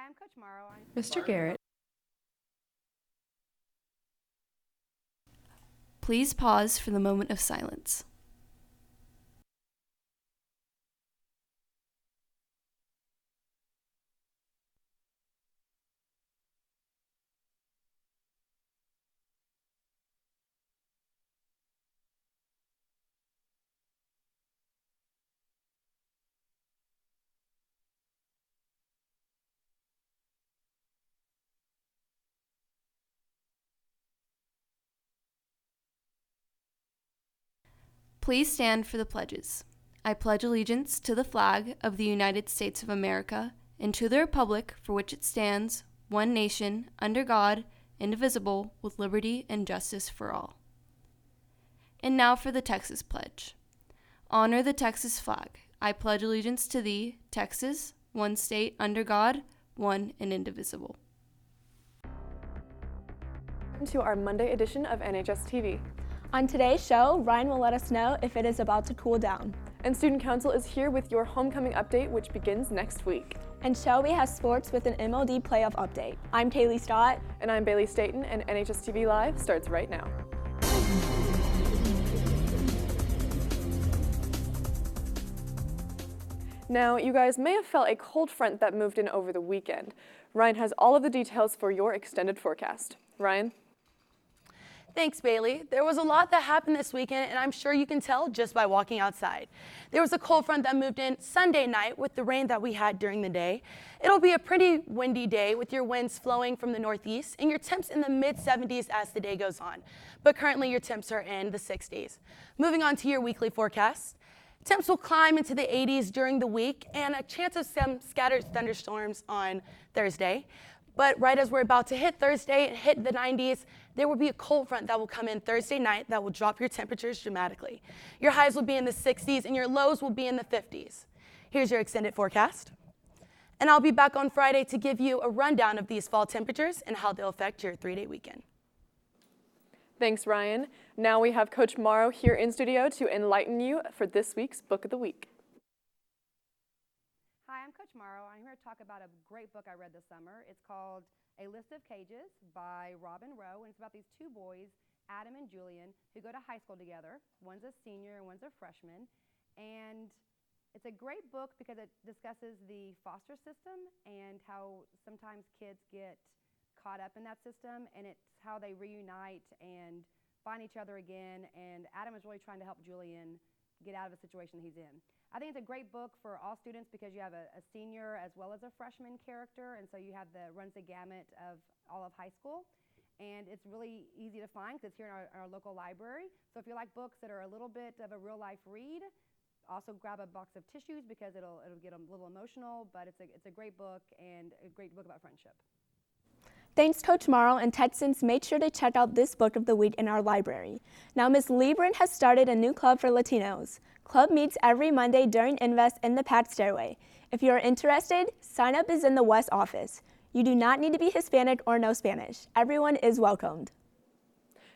I'm Coach Morrow. Mr. Garrett. Please pause for the moment of silence. Please stand for the pledges. I pledge allegiance to the flag of the United States of America and to the republic for which it stands, one nation, under God, indivisible, with liberty and justice for all. And now for the Texas Pledge. Honor the Texas flag. I pledge allegiance to thee, Texas, one state, under God, one and indivisible. Welcome to our Monday edition of NHSTV. On today's show, Ryan will let us know if it is about to cool down. And Student Council is here with your homecoming update, which begins next week. And Shelby has sports with an MLD playoff update. I'm Kaylee Stott. And I'm Bailey Staten, and NHSTV Live starts right now. Now, you guys may have felt a cold front that moved in over the weekend. Ryan has all of the details for your extended forecast. Ryan? Thanks, Bailey. There was a lot that happened this weekend, and I'm sure you can tell just by walking outside. There was a cold front that moved in Sunday night with the rain that we had during the day. It'll be a pretty windy day with your winds flowing from the northeast and your temps in the mid-70s as the day goes on. But currently your temps are in the 60s. Moving on to your weekly forecast. Temps will climb into the 80s during the week and a chance of some scattered thunderstorms on Thursday. But right as we're about to hit Thursday and hit the 90s, there will be a cold front that will come in Thursday night that will drop your temperatures dramatically. Your highs will be in the 60s and your lows will be in the 50s. Here's your extended forecast. And I'll be back on Friday to give you a rundown of these fall temperatures and how they'll affect your 3-day weekend. Thanks, Ryan. Now we have Coach Morrow here in studio to enlighten you for this week's Book of the Week. Hi, I'm Coach Morrow. I'm here to talk about a great book I read this summer. It's called A List of Cages by Robin Rowe, and it's about these two boys, Adam and Julian, who go to high school together. One's a senior and one's a freshman. And it's a great book because it discusses the foster system and how sometimes kids get caught up in that system, and it's how they reunite and find each other again. And Adam is really trying to help Julian get out of the situation he's in. I think it's a great book for all students because you have a senior as well as a freshman character, and so you have runs the gamut of all of high school. And it's really easy to find because it's here in our local library. So if you like books that are a little bit of a real life read, also grab a box of tissues because it'll get a little emotional, but it's a great book and a great book about friendship. Thanks, Coach Morrow, and Texans made sure to check out this book of the week in our library. Now, Ms. Lebron has started a new club for Latinos. Club meets every Monday during Invest in the Pat Stairway. If you are interested, sign up is in the West office. You do not need to be Hispanic or know Spanish. Everyone is welcomed.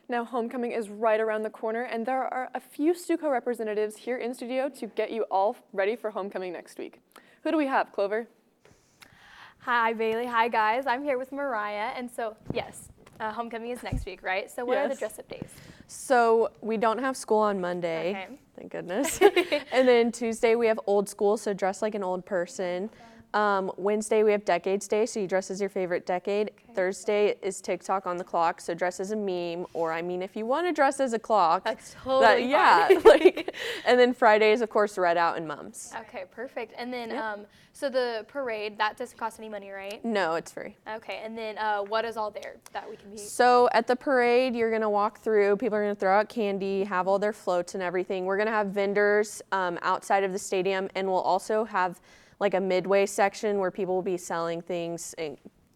Now, homecoming is right around the corner, and there are a few Stuco representatives here in studio to get you all ready for homecoming next week. Who do we have, Clover? Hi, Bailey. Hi, guys. I'm here with Mariah. And so, yes, homecoming is next week, right? So what are the dress-up days? So we don't have school on Monday, Okay. Thank goodness. And then Tuesday we have old school, so dress like an old person. Wednesday we have Decades Day, so you dress as your favorite decade. Okay. Thursday is TikTok on the clock, so dress as a meme, or I mean if you want to dress as a clock. That's totally fine. And then Friday is of course Red Out and Mums. Okay, perfect. And then, so the parade, that doesn't cost any money, right? No, it's free. Okay, and then what is all there that we can be? So at the parade, you're gonna walk through, people are gonna throw out candy, have all their floats and everything. We're gonna have vendors outside of the stadium, and we'll also have like a midway section where people will be selling things,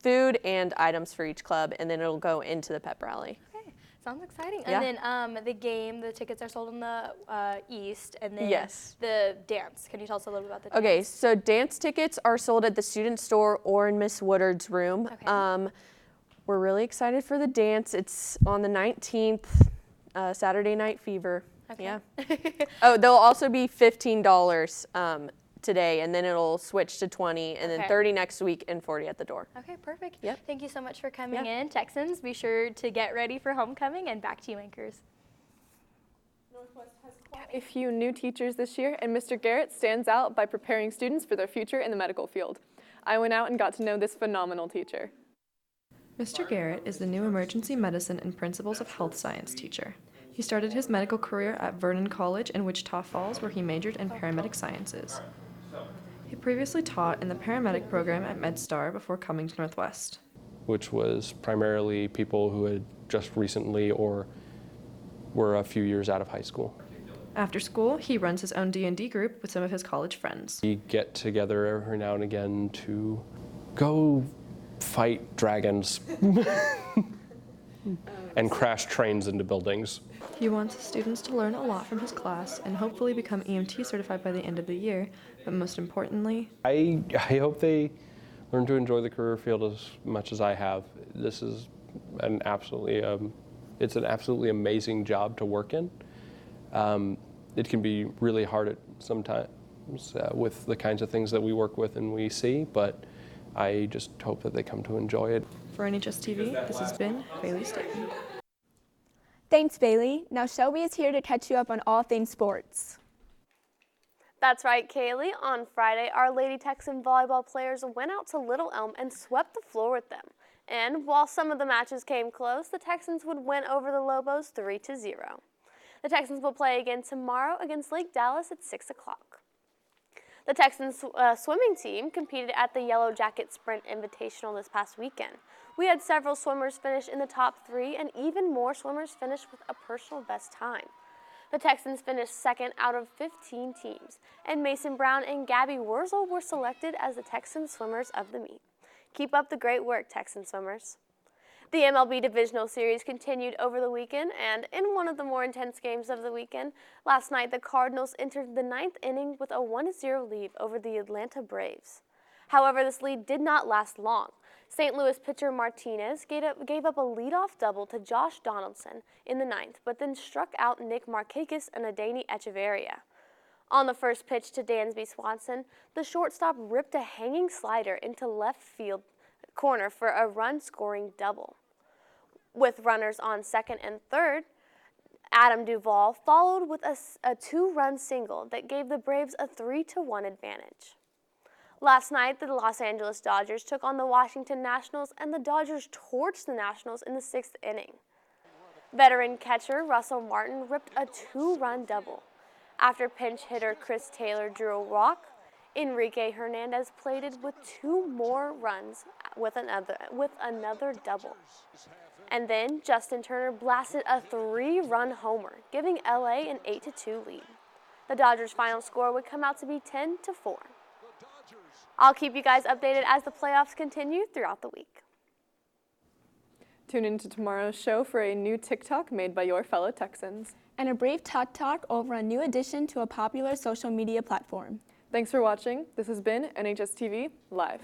food and items for each club, and then it'll go into the pep rally. Okay, sounds exciting. Yeah. And then the game, the tickets are sold in the East, and then Yes. the dance. Can you tell us a little bit about the dance? Okay, so dance tickets are sold at the student store or in Miss Woodard's room. Okay. We're really excited for the dance. It's on the 19th, Saturday Night Fever. Okay. Yeah. Oh, there'll also be $15 today, and then it'll switch to 20, and then Okay. 30 next week, and 40 at the door. Okay, perfect. Yep. Thank you so much for coming Yeah. in. Texans, be sure to get ready for homecoming, and back to you, anchors. A few new teachers this year, and Mr. Garrett stands out by preparing students for their future in the medical field. I went out and got to know this phenomenal teacher. Mr. Garrett is the new emergency medicine and principles of health science teacher. He started his medical career at Vernon College in Wichita Falls, where he majored in paramedic sciences. He previously taught in the paramedic program at MedStar before coming to Northwest. Which was primarily people who had just recently or were a few years out of high school. After school, he runs his own D&D group with some of his college friends. We get together every now and again to go fight dragons and crash trains into buildings. He wants his students to learn a lot from his class and hopefully become EMT certified by the end of the year, but most importantly, I hope they learn to enjoy the career field as much as I have. This is an absolutely amazing job to work in. It can be really hard at sometimes with the kinds of things that we work with and we see, but I just hope that they come to enjoy it. for NHSTV, this has been Bailey Staten. Thanks, Bailey. Now Shelby is here to catch you up on all things sports. That's right, Kaylee. On Friday, our Lady Texan volleyball players went out to Little Elm and swept the floor with them. And while some of the matches came close, the Texans would win over the Lobos 3-0. The Texans will play again tomorrow against Lake Dallas at 6 o'clock. The Texans swimming team competed at the Yellow Jacket Sprint Invitational this past weekend. We had several swimmers finish in the top 3 and even more swimmers finish with a personal best time. The Texans finished second out of 15 teams, and Mason Brown and Gabby Wurzel were selected as the Texan swimmers of the meet. Keep up the great work, Texan swimmers. The MLB Divisional Series continued over the weekend, and in one of the more intense games of the weekend, last night the Cardinals entered the 9th inning with a 1-0 lead over the Atlanta Braves. However, this lead did not last long. St. Louis pitcher Martinez gave up a leadoff double to Josh Donaldson in the 9th, but then struck out Nick Markakis and Adeiny Echeverria. On the first pitch to Dansby Swanson, the shortstop ripped a hanging slider into left field corner for a run-scoring double. With runners on second and third, Adam Duvall followed with a 2-run single that gave the Braves a 3-1 advantage. Last night, the Los Angeles Dodgers took on the Washington Nationals, and the Dodgers torched the Nationals in the 6th inning. Veteran catcher Russell Martin ripped a 2-run double. After pinch hitter Chris Taylor drew a walk, Enrique Hernandez plated with 2 more runs with another double. And then Justin Turner blasted a 3-run homer, giving LA an 8-2 lead. The Dodgers' final score would come out to be 10-4. I'll keep you guys updated as the playoffs continue throughout the week. Tune into tomorrow's show for a new TikTok made by your fellow Texans. And a brief talk over a new addition to a popular social media platform. Thanks for watching. This has been NHSTV Live.